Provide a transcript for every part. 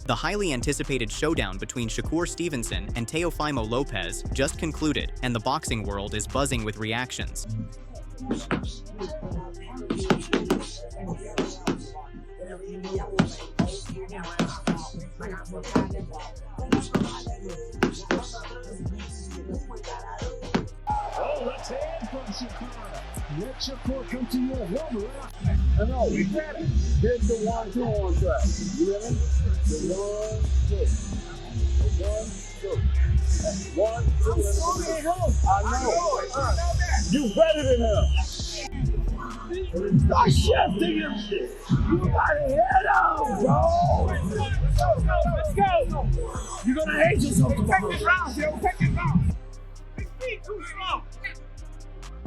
The highly anticipated showdown between Shakur Stevenson and Teofimo Lopez just concluded, and the boxing world is buzzing with reactions. Oh, let's head from Shakur. Let Shakur come to your level. I know, we got it. Here's the 1-2 on track. You ready? The 1-2. 1-2. I know. You better than him. Stop shifting him. You gotta hit him, bro. Let's go. You're gonna hate yourself tomorrow. Take this round, yo. Take this round. His feet too slow.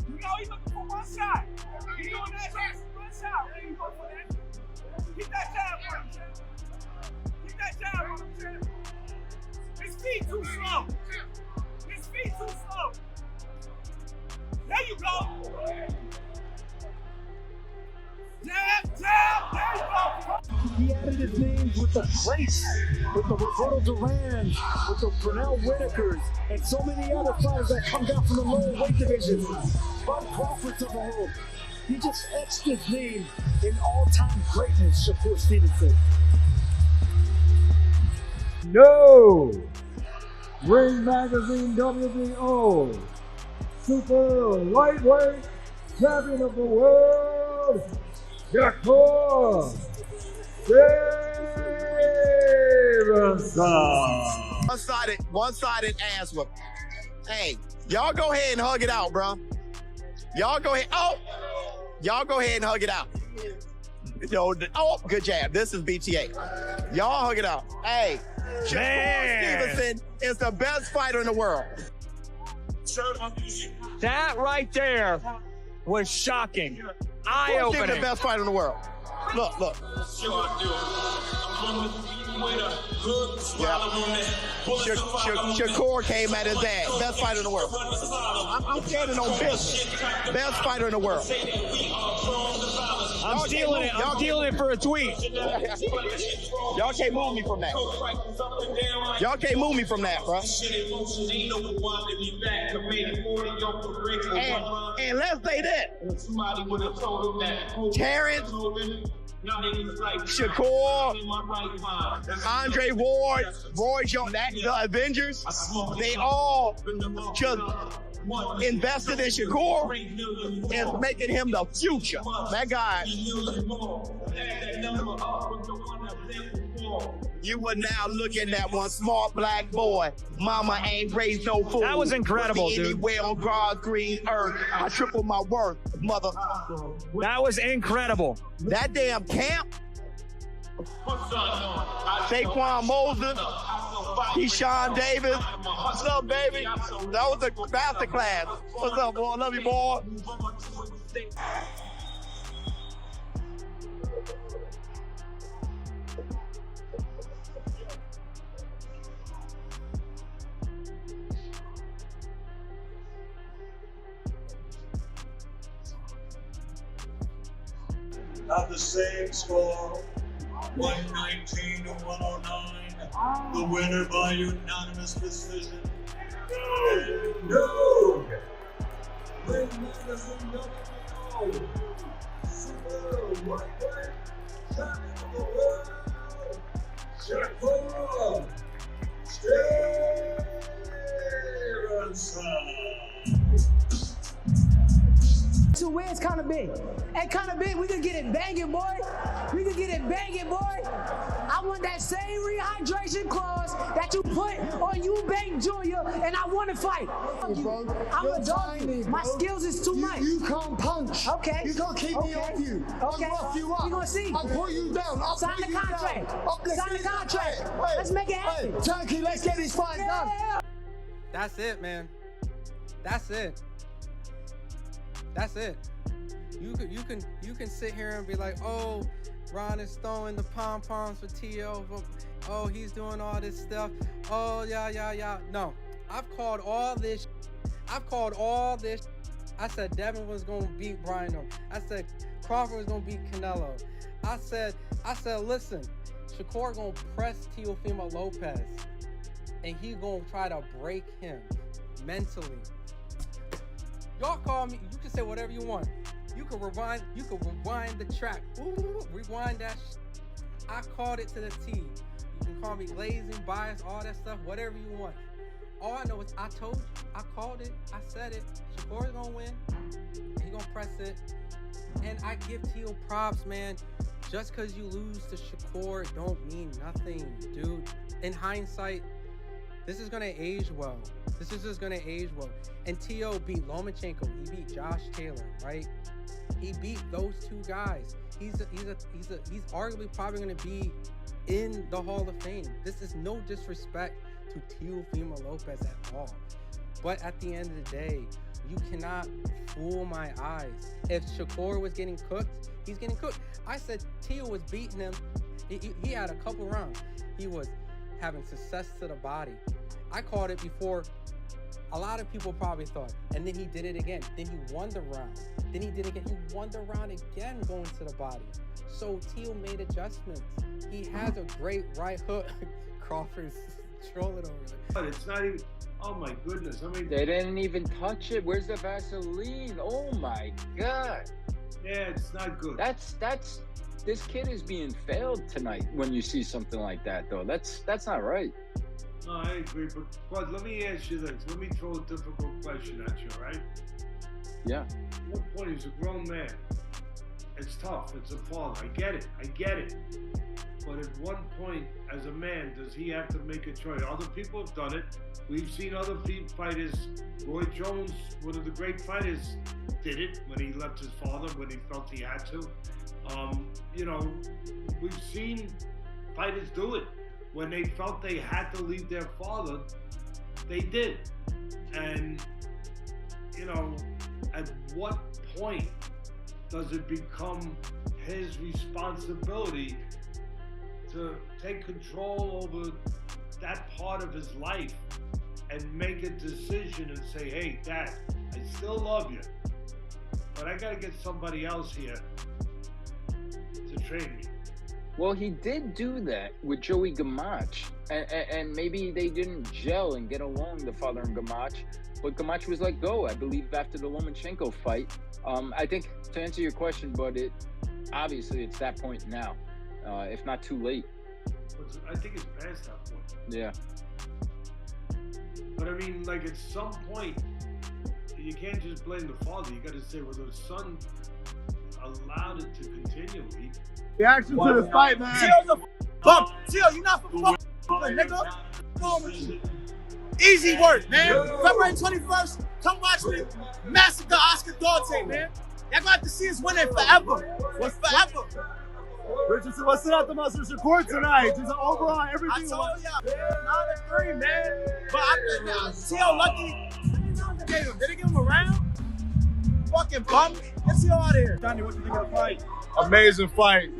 You know he's looking for one shot. He's doing that one shot. There you go for that. Keep that jab on him, Chad. Keep that jab on him, Chad. His feet too slow. His feet too slow. There you go. Jab, jab. There you go. He added his names with the Grace, with the Roberto Duran, with the Pernell Whitakers, and so many other fighters that come down from the lower weight division. Bud Crawford to the home. He just etched his name in all-time greatness, Shakur Stevenson. No! Ring Magazine WBO Super Lightweight Champion of the World, Shakur Stevenson. One-sided ass whoop. Hey, y'all go ahead and hug it out, bro. Y'all go ahead. Oh, y'all go ahead and hug it out. Oh, good jab. This is BTA. Y'all hug it out. Hey, Shakur Stevenson is the best fighter in the world. That right there was shocking. Eye-opening. The best fighter in the world. Look. Shakur came at his ass. Best fighter in the world. I'm standing on business. Best fighter in the world. I'm stealing it. I'm stealing it for a tweet. Y'all can't move me from that. Y'all can't move me from that, bro. And let's say that. Terence, Shakur, Andre Ward, Roy Jones, the Avengers, they all just invested in Shakur and making him the future. That guy. You were now looking at one smart black boy. Mama ain't raised no fool. That was incredible, dude. Anywhere on God's green earth, I triple my worth, mother. That was incredible. That damn camp. Saquon Moses, Keyshawn Davis. What's up, baby? That was a masterclass. What's up, boy? Love you, boy. At the same score, 119 to 109. The winner by unanimous decision. No! Ring Magazine WBO Super Lightweight Champion of the World, Shakur Stevenson. 2 wins kind of big. That kind of big, we can get it banging, boy. We can get it banging, boy. I want that same rehydration clause that you put on Eubank Jr. and I want to fight. I'm a dog. My skills is too much. You can't punch. Okay. You can't keep me off you. Okay. I'll rough you up. We're going to see. I'll put you down. I'll Sign put the you contract. down. Sign the contract. Let's make it happen. Hey, Turkey, let's get this fight done. That's it, man. That's it. That's it. You can sit here and be like, oh, Ron is throwing the pom-poms for T.O. Oh, he's doing all this stuff. Oh, yeah. No, I've called all this. I said Devin was going to beat Brian. I said Crawford was going to beat Canelo. I said, listen, Shakur gonna press Teofimo Lopez, and he gonna try to break him mentally. Y'all call me. You can say whatever you want. You can rewind. You can rewind the track. Ooh, rewind that. I called it to the T. You can call me glazing, biased, all that stuff, whatever you want. All I know is I told you. I called it. I said it. Shakur's gonna win. He gonna press it. And I give Teo props, man. Just because you lose to Shakur don't mean nothing, dude. In hindsight, this is gonna age well. This is just gonna age well. And Teo beat Lomachenko. He beat Josh Taylor, right? He beat those two guys. He's arguably probably gonna be in the Hall of Fame. This is no disrespect to Teofimo Lopez at all. But at the end of the day, you cannot fool my eyes. If Shakur was getting cooked, he's getting cooked. I said Teo was beating him. He had a couple rounds. He was having success to the body. I called it before a lot of people probably thought. And then he did it again. Then he won the round. Then he did it again. He won the round again going to the body. So Teo made adjustments. He has a great right hook. Crawford's trolling over there. But it's not even, oh my goodness. I mean, They didn't even touch it. Where's the Vaseline? Oh my God. yeah, it's not good. That's this kid is being failed tonight when you see something like that though. That's not right. No, I agree. But let me ask you this. Let me throw a difficult question at you, all right? Yeah. At one point, he's a grown man. It's tough. It's a father. I get it. But at one point, as a man, does he have to make a choice? Other people have done it. We've seen other fighters. Roy Jones, one of the great fighters, did it when he left his father, when he felt he had to. You know, we've seen fighters do it. When they felt they had to leave their father, they did. And, you know, at what point does it become his responsibility to take control over that part of his life and make a decision and say, hey, Dad, I still love you, but I got to get somebody else here to train me? Well, he did do that with Joey Gamache, and maybe they didn't gel and get along, the father and Gamache. But Gamache was let go, I believe, after the Lomachenko fight. I think to answer your question, but obviously it's that point now, if not too late. I think it's past that point. Yeah. But I mean, like at some point, you can't just blame the father. You got to say, well, the son allowed it to continue. Reaction to the fight, man. Teo's a bump. Teo, you not for nigga. Easy work, man. February 21st, come watch me massacre Oscar Duarte, man. Y'all gonna have to see us winning forever. What's forever? Richardson, what's it out the Master Shakur tonight? Just overall, everything. I told y'all, 9-3, man. But I think Teo lucky. Did they give him a round? Fucking bum. Get Teo out of here. Johnny, what you think of the fight? Amazing fight.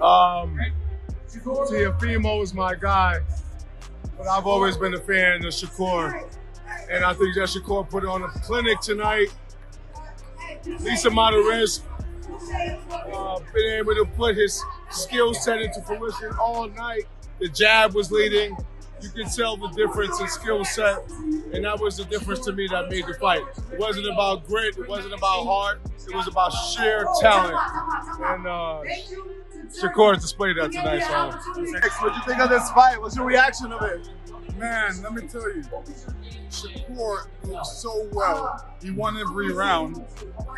Teofimo is my guy, but I've always been a fan of Shakur, and I think that Shakur put on a clinic tonight. Least amount of risk. Been able to put his skill set into fruition all night. The jab was leading. You can tell the difference in skill set, and that was the difference to me that made the fight. It wasn't about grit, it wasn't about heart, it was about sheer talent. And Shakur displayed that tonight. So, What'd you think of this fight? What's your reaction of it? man, let me tell you, Shakur moved so well. He won every round,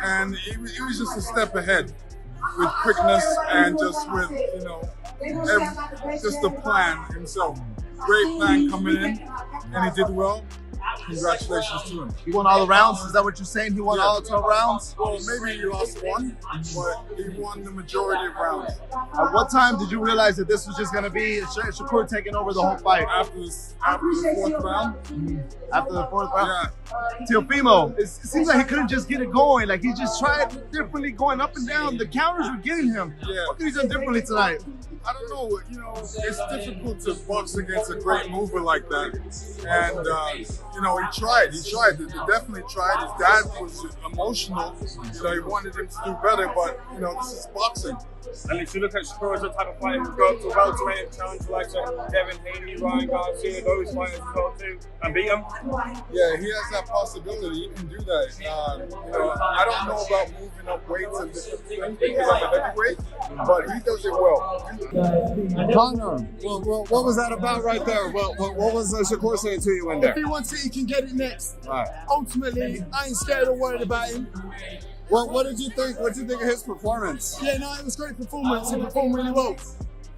and he was just a step ahead with quickness and just with, you know, just the plan himself. Great plan coming in, and he did well. Congratulations to him. He won all the rounds? Is that what you're saying? He won all the 12 rounds? Well, maybe he lost one, but he won the majority of rounds. At what time did you realize that this was just going to be Shakur taking over the whole fight? After the fourth round. After the fourth round? Yeah. Teofimo, it seems like he couldn't just get it going. Like he just tried differently going up and down. The counters were getting him. Yeah. What could he done differently tonight? I don't know, you know, it's difficult to box against a great mover like that. And, you know, he tried. He definitely tried. His dad was emotional. You know, he wanted him to do better, but, you know, this is boxing. And if you look at Shakur as the type of fighter who go to welterweight and challenge like Devin Haney, Ryan Garcia, those fighters as well too, and beat them. Yeah, he has that possibility. He can do that. I don't know about moving up weights and different things because I'm a heavyweight, but he does it well. Connor, what was that about right there? What was Shakur saying to you in there? If he wants it, he can get it next. Right. Ultimately, I ain't scared or worried about him. What did you think? What did you think of his performance? Yeah, no, it was great performance. He performed really well.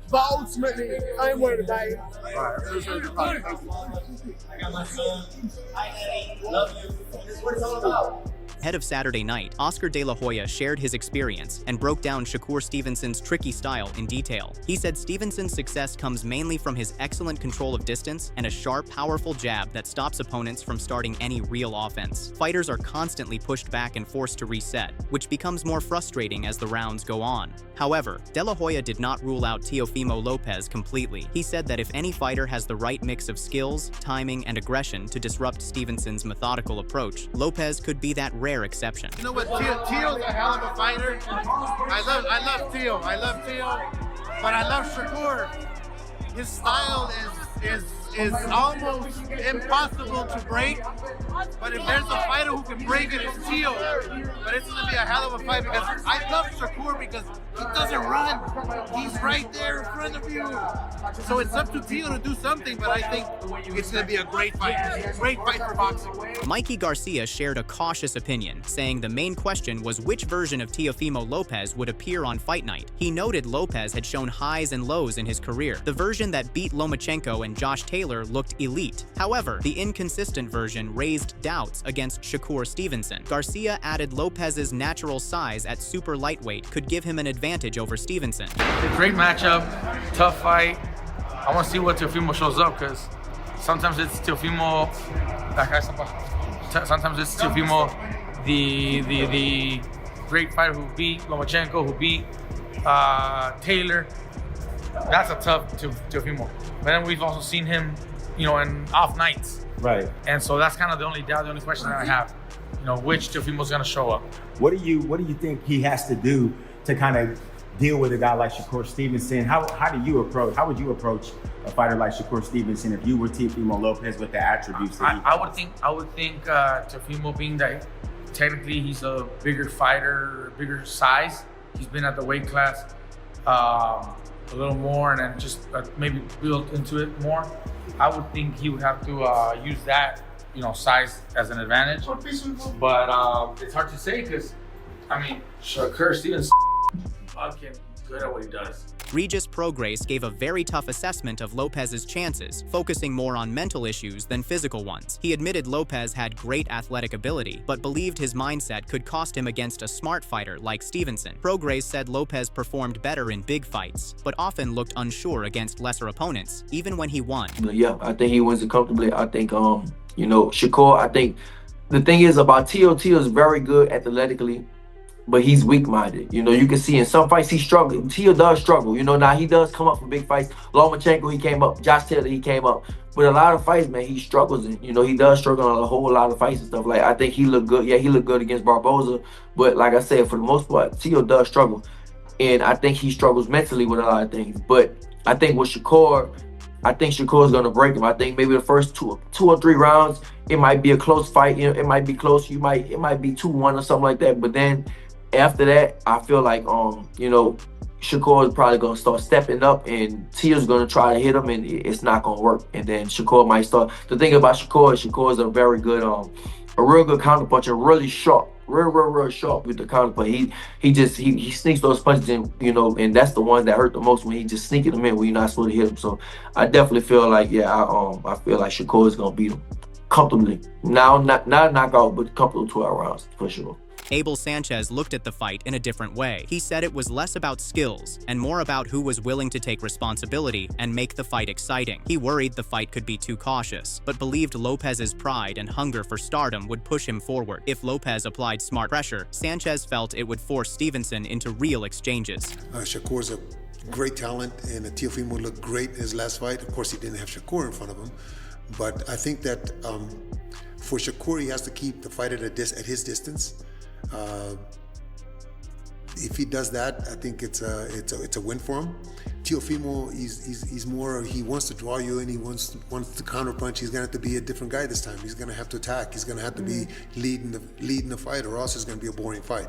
But ultimately, I ain't worried about it. Right. Appreciate your time. Thank you. I got my son. Hi, Eddie. Love you. This is what it's all about. Ahead of Saturday night, Oscar De La Hoya shared his experience and broke down Shakur Stevenson's tricky style in detail. He said Stevenson's success comes mainly from his excellent control of distance and a sharp, powerful jab that stops opponents from starting any real offense. Fighters are constantly pushed back and forced to reset, which becomes more frustrating as the rounds go on. However, De La Hoya did not rule out Teofimo Lopez completely. He said that if any fighter has the right mix of skills, timing, and aggression to disrupt Stevenson's methodical approach, Lopez could be that rare exception. You know what, Teo's a hell of a fighter. I love Teo, but I love Shakur. His style is almost impossible to break, but if there's a fighter who can break it, it's Teo. But it's going to be a hell of a fight because I love Shakur because he doesn't run. He's right there in front of you. So it's up to Teo to do something, but I think it's going to be a great fight. Great fight for boxing. Mikey Garcia shared a cautious opinion, saying the main question was which version of Teofimo Lopez would appear on fight night. He noted Lopez had shown highs and lows in his career. The version that beat Lomachenko and Josh Taylor looked elite. However, the inconsistent version raised doubts against Shakur Stevenson. Garcia added Lopez's natural size at super lightweight could give him an advantage over Stevenson. Great matchup, tough fight. I want to see what Teofimo shows up because sometimes it's Teofimo, sometimes it's Teofimo, the great fighter who beat Lomachenko, who beat Taylor. That's a tough Teofimo. But then we've also seen him, in off nights. Right. And so that's kind of the only doubt, the only question that I have. Which Teofimo's going to show up. What do you think he has to do to kind of deal with a guy like Shakur Stevenson? How would you approach a fighter like Shakur Stevenson if you were Teofimo Lopez with the attributes that he has? I would think Teofimo, being that technically he's a bigger fighter, bigger size, he's been at the weight class a little more and then just maybe built into it more. I would think he would have to use that, size as an advantage. But it's hard to say because, Shakur Stevenson fucking good at what he does. Regis Prograis gave a very tough assessment of Lopez's chances, focusing more on mental issues than physical ones. He admitted Lopez had great athletic ability, but believed his mindset could cost him against a smart fighter like Stevenson. Prograis said Lopez performed better in big fights, but often looked unsure against lesser opponents, even when he won. Yeah, I think he wins it comfortably. I think, Shakur, I think the thing is about Teo is very good athletically, but he's weak-minded. You can see in some fights he struggles. Teo does struggle. Now he does come up for big fights. Lomachenko, he came up. Josh Taylor, he came up. But a lot of fights, man, he struggles in. He does struggle on a whole lot of fights and stuff. Like, I think he looked good. Yeah, he looked good against Barboza. But like I said, for the most part, Teo does struggle. And I think he struggles mentally with a lot of things. But I think with Shakur, I think Shakur's going to break him. I think maybe the first two or three rounds, it might be a close fight. It might be close. It might be 2-1 or something like that. But then after that, I feel like, Shakur is probably going to start stepping up and Teo's going to try to hit him and it's not going to work. And then Shakur might start. The thing about Shakur is a very good, a real good counterpuncher, really sharp, real sharp with the counterpunch. He sneaks those punches in, and that's the ones that hurt the most when he just sneaking them in when you're not supposed to hit him. So I definitely feel like, I feel like Shakur is going to beat him comfortably. Now, not knockout, but comfortable 12 rounds for sure. Abel Sanchez looked at the fight in a different way. He said it was less about skills and more about who was willing to take responsibility and make the fight exciting. He worried the fight could be too cautious, but believed Lopez's pride and hunger for stardom would push him forward. If Lopez applied smart pressure, Sanchez felt it would force Stevenson into real exchanges. Shakur's a great talent, and Teofimo looked great in his last fight. Of course, he didn't have Shakur in front of him, but I think that for Shakur, he has to keep the fight at his distance. if he does that, I think it's a win for him. Teofimo, he's more, he wants to draw you and he wants to counter punch. He's gonna have to be a different guy this time. He's gonna have to attack. He's gonna have to be leading the fight, or else it's gonna be a boring fight.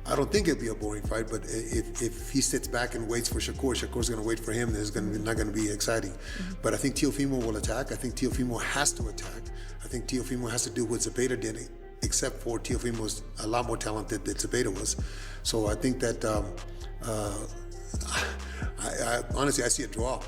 I don't think it'll be a boring fight, but if he sits back and waits for Shakur's gonna wait for him, then it's not gonna be exciting. But I think Teofimo will attack. I think Teofimo has to attack. I think Teofimo has to do what Zepeda did, except for Teofimo's a lot more talented than Zepeda was. So I think that I honestly, I see a draw.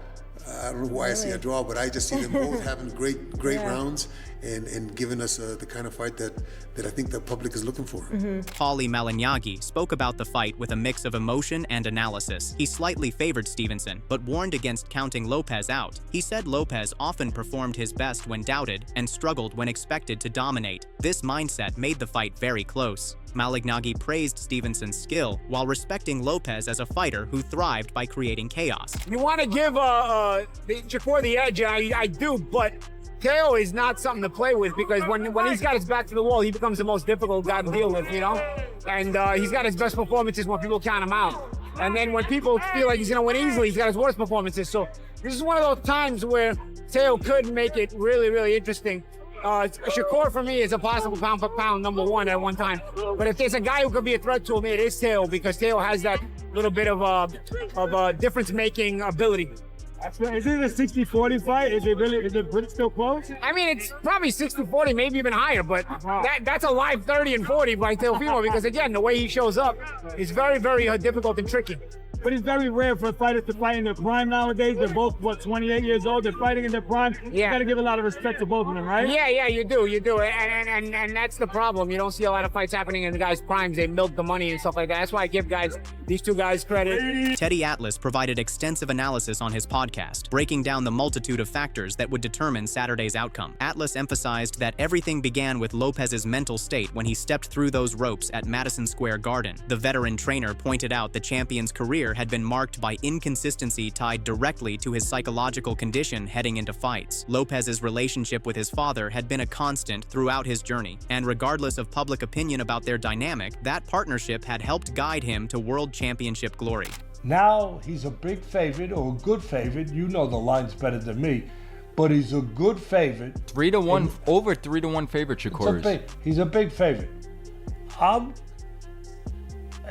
I don't know why I see a draw, but I just see them both having great rounds and giving us the kind of fight that I think the public is looking for. Paulie Malignaggi spoke about the fight with a mix of emotion and analysis. He slightly favored Stevenson, but warned against counting Lopez out. He said Lopez often performed his best when doubted and struggled when expected to dominate. This mindset made the fight very close. Malignaggi praised Stevenson's skill while respecting Lopez as a fighter who thrived by creating chaos. You want to give Shakur the edge, I do, but Teo is not something to play with, because when he's got his back to the wall, he becomes the most difficult guy to deal with, you know? And he's got his best performances when people count him out. And then when people feel like he's going to win easily, he's got his worst performances. So this is one of those times where Teo could make it really, really interesting. Shakur, for me, is a possible pound-for-pound #1 at one time. But if there's a guy who could be a threat to him, it is Teo, because Teo has that little bit of difference-making ability. Is it a 60-40 fight? Is it still close? I mean, it's probably 60-40, maybe even higher, but that's a live 30 and 40 by Teofimo, because again, the way he shows up is very, very difficult and tricky. But it's very rare for fighters to fight in their prime nowadays. They're both, 28 years old. They're fighting in their prime. Yeah. You got to give a lot of respect to both of them, right? Yeah, you do. And that's the problem. You don't see a lot of fights happening in the guys' primes. They milk the money and stuff like that. That's why I give these two guys credit. Teddy Atlas provided extensive analysis on his podcast, breaking down the multitude of factors that would determine Saturday's outcome. Atlas emphasized that everything began with Lopez's mental state when he stepped through those ropes at Madison Square Garden. The veteran trainer pointed out the champion's career had been marked by inconsistency tied directly to his psychological condition heading into fights. Lopez's relationship with his father had been a constant throughout his journey, and regardless of public opinion about their dynamic, that partnership had helped guide him to world championship glory. Now he's a big favorite, or a good favorite. You know the line's better than me, but he's a good favorite. 3-1, over 3-1 favorite, Shakur. He's a big favorite.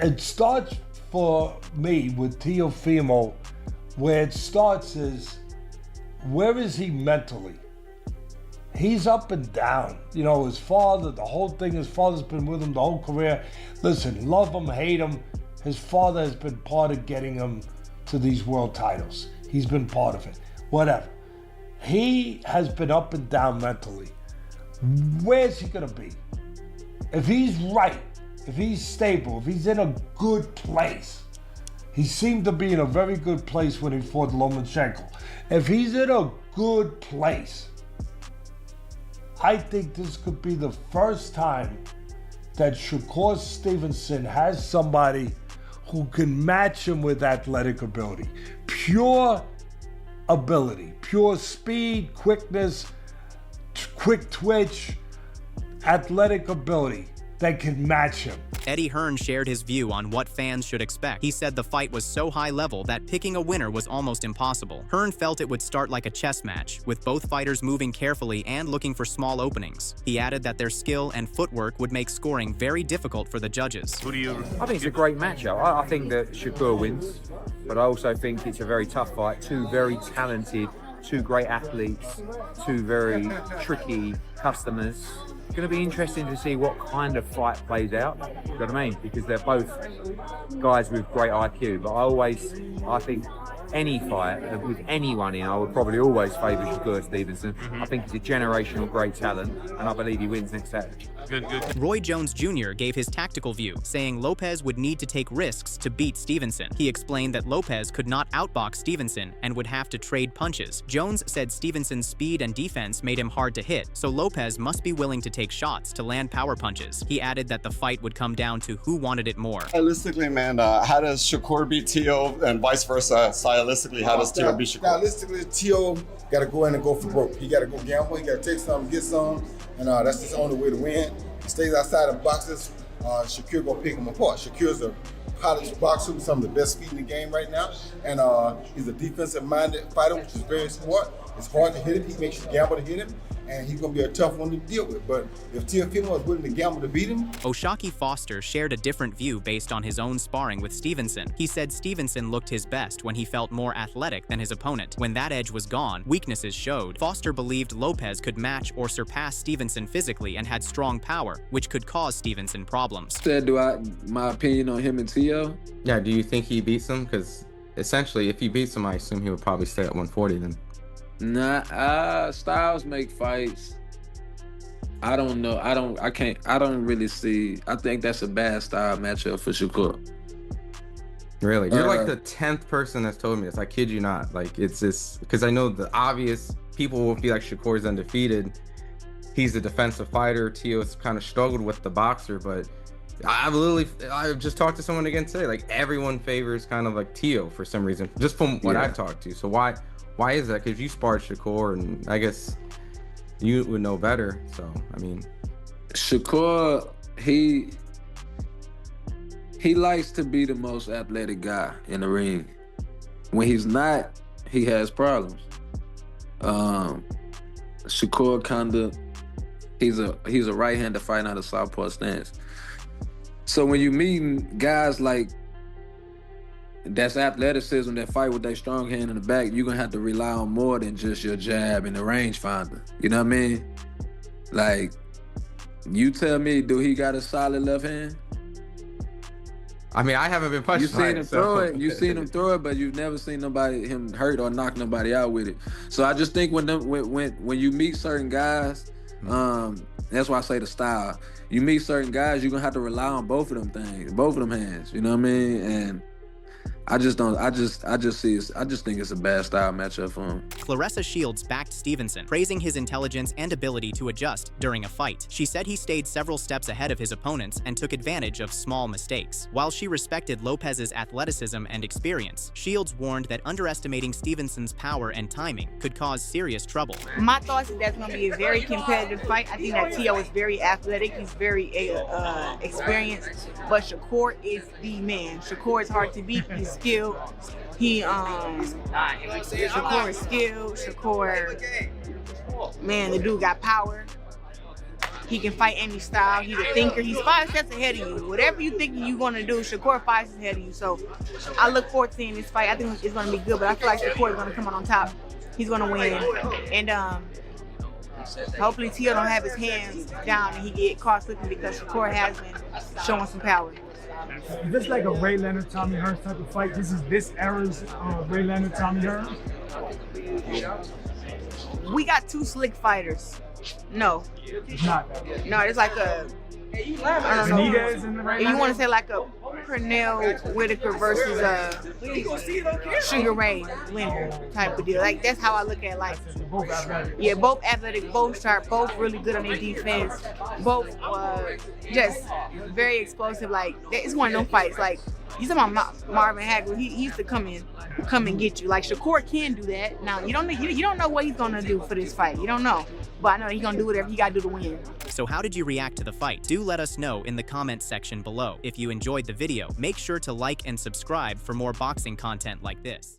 It starts for me with Teofimo, where it starts is, where is he mentally? He's up and down. You know, his father, the whole thing, his father's been with him the whole career. Listen, love him, hate him, his father has been part of getting him to these world titles. He's been part of it. Whatever. He has been up and down mentally. Where's he gonna be? If he's right, if he's stable, if he's in a good place, he seemed to be in a very good place when he fought Lomachenko. If he's in a good place, I think this could be the first time that Shakur Stevenson has somebody who can match him with athletic ability. Pure ability, pure speed, quickness, quick twitch, athletic ability that can match him. Eddie Hearn shared his view on what fans should expect. He said the fight was so high level that picking a winner was almost impossible. Hearn felt it would start like a chess match, with both fighters moving carefully and looking for small openings. He added that their skill and footwork would make scoring very difficult for the judges. I think it's a great matchup. I think that Shakur wins, but I also think it's a very tough fight. Two very talented, two great athletes, two very tricky customers. It's going to be interesting to see what kind of fight plays out, you know what I mean? Because they're both guys with great IQ, but I think any fight with anyone in, I would probably always favour Shakur Stevenson. I think he's a generational great talent, and I believe he wins next Saturday. Good. Roy Jones Jr. gave his tactical view, saying Lopez would need to take risks to beat Stevenson. He explained that Lopez could not outbox Stevenson and would have to trade punches. Jones said Stevenson's speed and defense made him hard to hit, so Lopez must be willing to take shots to land power punches. He added that the fight would come down to who wanted it more. Stylistically, man, how does Shakur beat Teo and vice versa? Stylistically, how does Teo beat Shakur? Stylistically, Teo got to go in and go for broke. He got to go gamble. He got to take some, get some, and that's his only way to win. He stays outside of boxes Shakur gonna pick him apart. Shakur's a college boxer with some of the best feet in the game right now, and he's a defensive-minded fighter, which is very smart. It's hard to hit him. He makes you gamble to hit him, and he's gonna be a tough one to deal with. But if Teofimo is willing to gamble to beat him, O'Shaquie Foster shared a different view based on his own sparring with Stevenson. He said Stevenson looked his best when he felt more athletic than his opponent. When that edge was gone, weaknesses showed. Foster believed Lopez could match or surpass Stevenson physically and had strong power, which could cause Stevenson problems. Said, my opinion on him and Teo? Yeah, do you think he beats him? Because essentially, if he beats him, I assume he would probably stay at 140 then. Nah, styles make fights. I don't know. I don't really see. I think that's a bad style matchup for Shakur. Really? You're like the 10th person that's told me this. I kid you not. Like, it's just because I know the obvious people will be like, Shakur's undefeated. He's a defensive fighter. Teo's kind of struggled with the boxer, but I've just talked to someone again today. Like, everyone favors kind of like Teo for some reason, just from what I've talked to. So why is that? Because you sparred Shakur, and I guess you would know better. So, I mean, Shakur, he likes to be the most athletic guy in the ring. When he's not, he has problems. Shakur he's a right-hander fighting out of southpaw stance. So when you meet guys like that's athleticism that fight with their strong hand in the back, you're gonna have to rely on more than just your jab and the rangefinder. You know what I mean? Like, you tell me, do he got a solid left hand? I mean, I haven't been punched. You seen him throw it. You seen him throw it, but you've never seen him hurt or knock nobody out with it. So I just think when you meet certain guys, that's why I say the style. You meet certain guys, you're gonna have to rely on both of them things, both of them hands. You know what I mean? And I just think it's a bad style matchup for him. Claressa Shields backed Stevenson, praising his intelligence and ability to adjust during a fight. She said he stayed several steps ahead of his opponents and took advantage of small mistakes. While she respected Lopez's athleticism and experience, Shields warned that underestimating Stevenson's power and timing could cause serious trouble. My thoughts is that's going to be a very competitive fight. I think that Teo is very athletic. He's very experienced, but Shakur is the man. Shakur is hard to beat. He's skilled. Shakur is skilled. Shakur, man, the dude got power. He can fight any style. He's a thinker. He's 5 steps ahead of you. Whatever you think you're going to do, Shakur 5 steps ahead of you. So I look forward to seeing this fight. I think it's going to be good, but I feel like Shakur is going to come out on top. He's going to win. And hopefully Teo don't have his hands down and he get caught slipping, because Shakur has been showing some power. Is this like a Ray Leonard, Tommy Hearns type of fight? This is this era's Ray Leonard, Tommy Hearns? We got two slick fighters. No. It's not that. No, it's like a, I don't know. Benitez in the right If you now? want to say like a Pernell Whitaker versus Sugar Ray Leonard type of deal. Like, that's how I look at it. Like, yeah, both athletic, both sharp, both really good on their defense, both just very explosive. Like, it's one of them fights. Like, you talking about Marvin Hagler? He used to come and get you. Like, Shakur can do that. Now you don't know what he's gonna do for this fight. You don't know, but I know he's gonna do whatever he gotta do to win. So how did you react to the fight? Do let us know in the comments section below. If you enjoyed the video, make sure to like and subscribe for more boxing content like this.